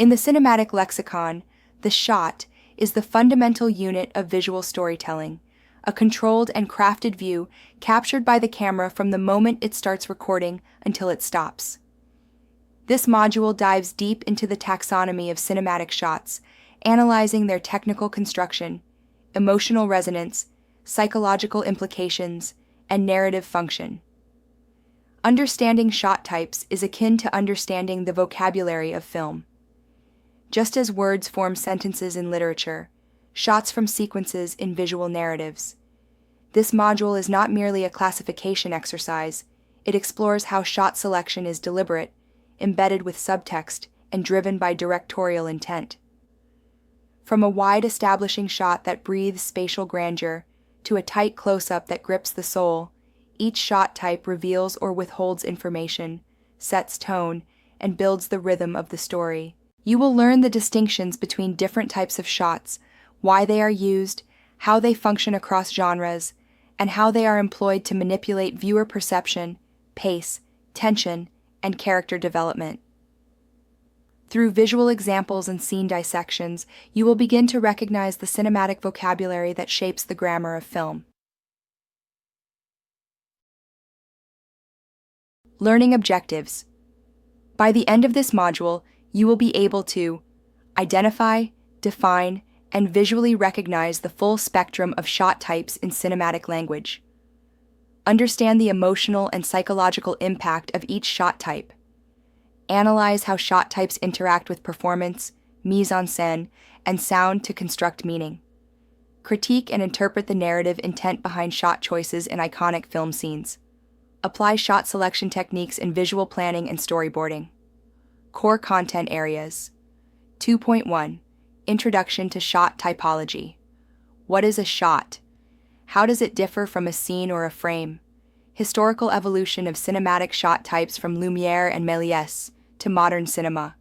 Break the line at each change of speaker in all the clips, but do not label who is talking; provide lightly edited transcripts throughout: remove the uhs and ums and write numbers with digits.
In the cinematic lexicon, the shot is the fundamental unit of visual storytelling, a controlled and crafted view captured by the camera from the moment it starts recording until it stops. This module dives deep into the taxonomy of cinematic shots, analyzing their technical construction, emotional resonance, psychological implications, and narrative function. Understanding shot types is akin to understanding the vocabulary of film. Just as words form sentences in literature, shots from sequences in visual narratives. This module is not merely a classification exercise, it explores how shot selection is deliberate, embedded with subtext, and driven by directorial intent. From a wide establishing shot that breathes spatial grandeur to a tight close-up that grips the soul, each shot type reveals or withholds information, sets tone, and builds the rhythm of the story. You will learn the distinctions between different types of shots, why they are used, how they function across genres, and how they are employed to manipulate viewer perception, pace, tension, and character development. Through visual examples and scene dissections, you will begin to recognize the cinematic vocabulary that shapes the grammar of film. Learning objectives. By the end of this module, you will be able to identify, define, and visually recognize the full spectrum of shot types in cinematic language. Understand the emotional and psychological impact of each shot type. Analyze how shot types interact with performance, mise-en-scène, and sound to construct meaning. Critique and interpret the narrative intent behind shot choices in iconic film scenes. Apply shot selection techniques in visual planning and storyboarding. Core content areas. 2.1 Introduction to Shot Typology. What is a shot? How does it differ from a scene or a frame? Historical evolution of cinematic shot types from Lumière and Méliès to modern cinema.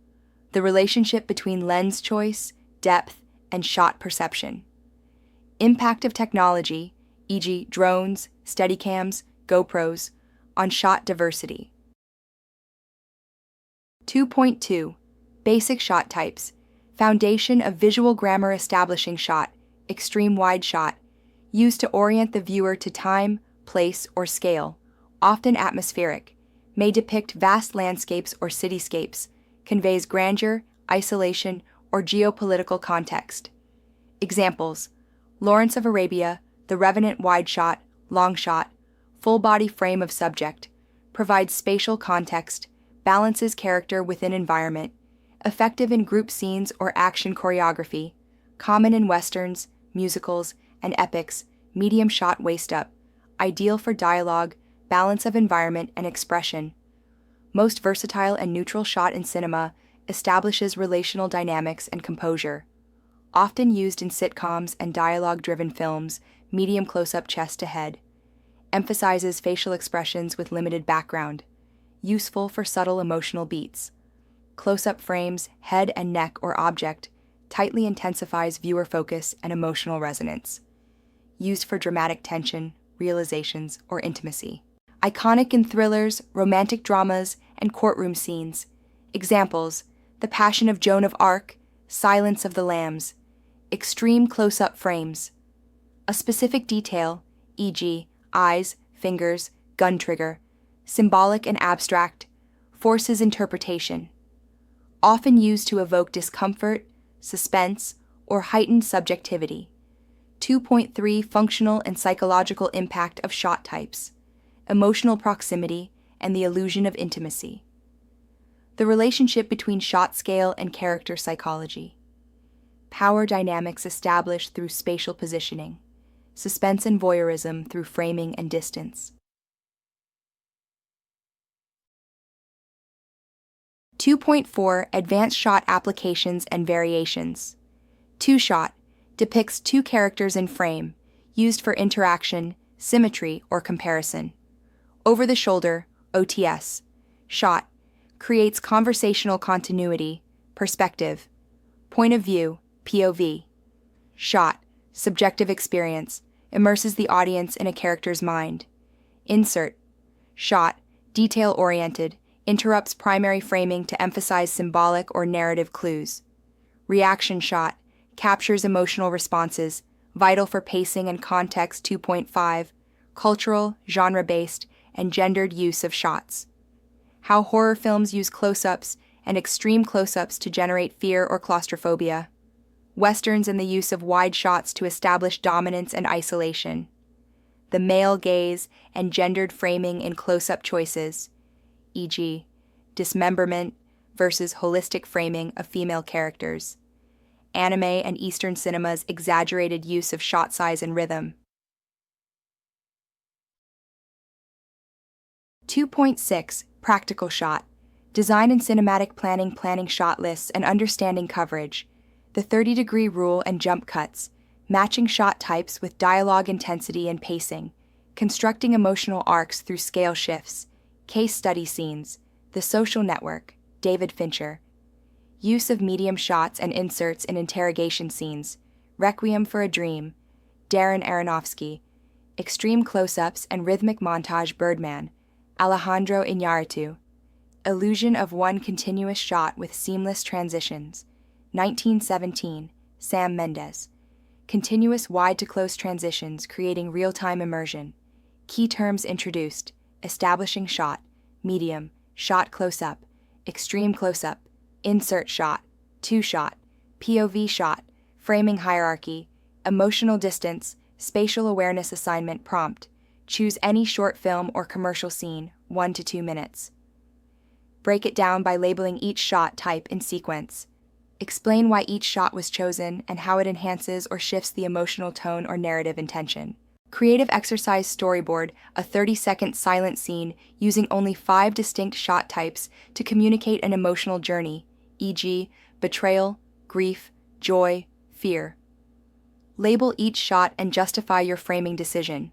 The relationship between lens choice, depth, and shot perception. Impact of technology, e.g., drones, Steadicams, GoPros, on shot diversity. 2.2 Basic shot types. Foundation of visual grammar establishing shot, extreme wide shot, used to orient the viewer to time, place, or scale, often atmospheric, may depict vast landscapes or cityscapes, conveys grandeur, isolation, or geopolitical context. Examples: Lawrence of Arabia, The Revenant wide shot, long shot, full body frame of subject, provides spatial context, balances character within environment, effective in group scenes or action choreography, common in westerns, musicals, and epics, medium shot waist up, ideal for dialogue, balance of environment and expression. Most versatile and neutral shot in cinema, establishes relational dynamics and composure. Often used in sitcoms and dialogue-driven films, medium close-up chest to head. Emphasizes facial expressions with limited background. Useful for subtle emotional beats. Close-up frames, head and neck or object, tightly intensifies viewer focus and emotional resonance. Used for dramatic tension, realizations, or intimacy. Iconic in thrillers, romantic dramas, and courtroom scenes. Examples: The Passion of Joan of Arc, Silence of the Lambs. Extreme close-up frames. A specific detail, e.g., eyes, fingers, gun trigger, symbolic and abstract, forces interpretation. Often used to evoke discomfort, suspense, or heightened subjectivity. 2.3 Functional and psychological impact of shot types. Emotional proximity and the illusion of intimacy. The relationship between shot scale and character psychology. Power dynamics established through spatial positioning. Suspense and voyeurism through framing and distance. 2.4 Advanced shot applications and variations. Two-shot depicts two characters in frame, used for interaction, symmetry, or comparison. Over-the-shoulder, OTS. Shot creates conversational continuity, perspective. Point of view, POV. Shot, subjective experience, immerses the audience in a character's mind. Insert. Shot, detail-oriented, interrupts primary framing to emphasize symbolic or narrative clues. Reaction shot, captures emotional responses, vital for pacing and context. 2.5, cultural, genre-based, and gendered use of shots. How horror films use close-ups and extreme close-ups to generate fear or claustrophobia. Westerns and the use of wide shots to establish dominance and isolation. The male gaze and gendered framing in close-up choices, e.g., dismemberment versus holistic framing of female characters. Anime and Eastern cinema's exaggerated use of shot size and rhythm. 2.6, practical shot. Design and cinematic planning shot lists and understanding coverage. The 30-degree rule and jump cuts, matching shot types with dialogue intensity and pacing, constructing emotional arcs through scale shifts, case study scenes, The Social Network, David Fincher. Use of medium shots and inserts in interrogation scenes, Requiem for a Dream, Darren Aronofsky. Extreme close-ups and rhythmic montage, Birdman, Alejandro Iñárritu. Illusion of one continuous shot with seamless transitions, 1917, Sam Mendes. Continuous wide-to-close transitions creating real-time immersion. Key terms introduced, establishing shot, medium, shot close-up, extreme close-up, insert shot, two-shot, POV shot, framing hierarchy, emotional distance, spatial awareness assignment prompt. Choose any short film or commercial scene, 1 to 2 minutes. Break it down by labeling each shot type in sequence. Explain why each shot was chosen and how it enhances or shifts the emotional tone or narrative intention. Creative exercise storyboard, a 30-second silent scene using only 5 distinct shot types to communicate an emotional journey, e.g., betrayal, grief, joy, fear. Label each shot and justify your framing decision.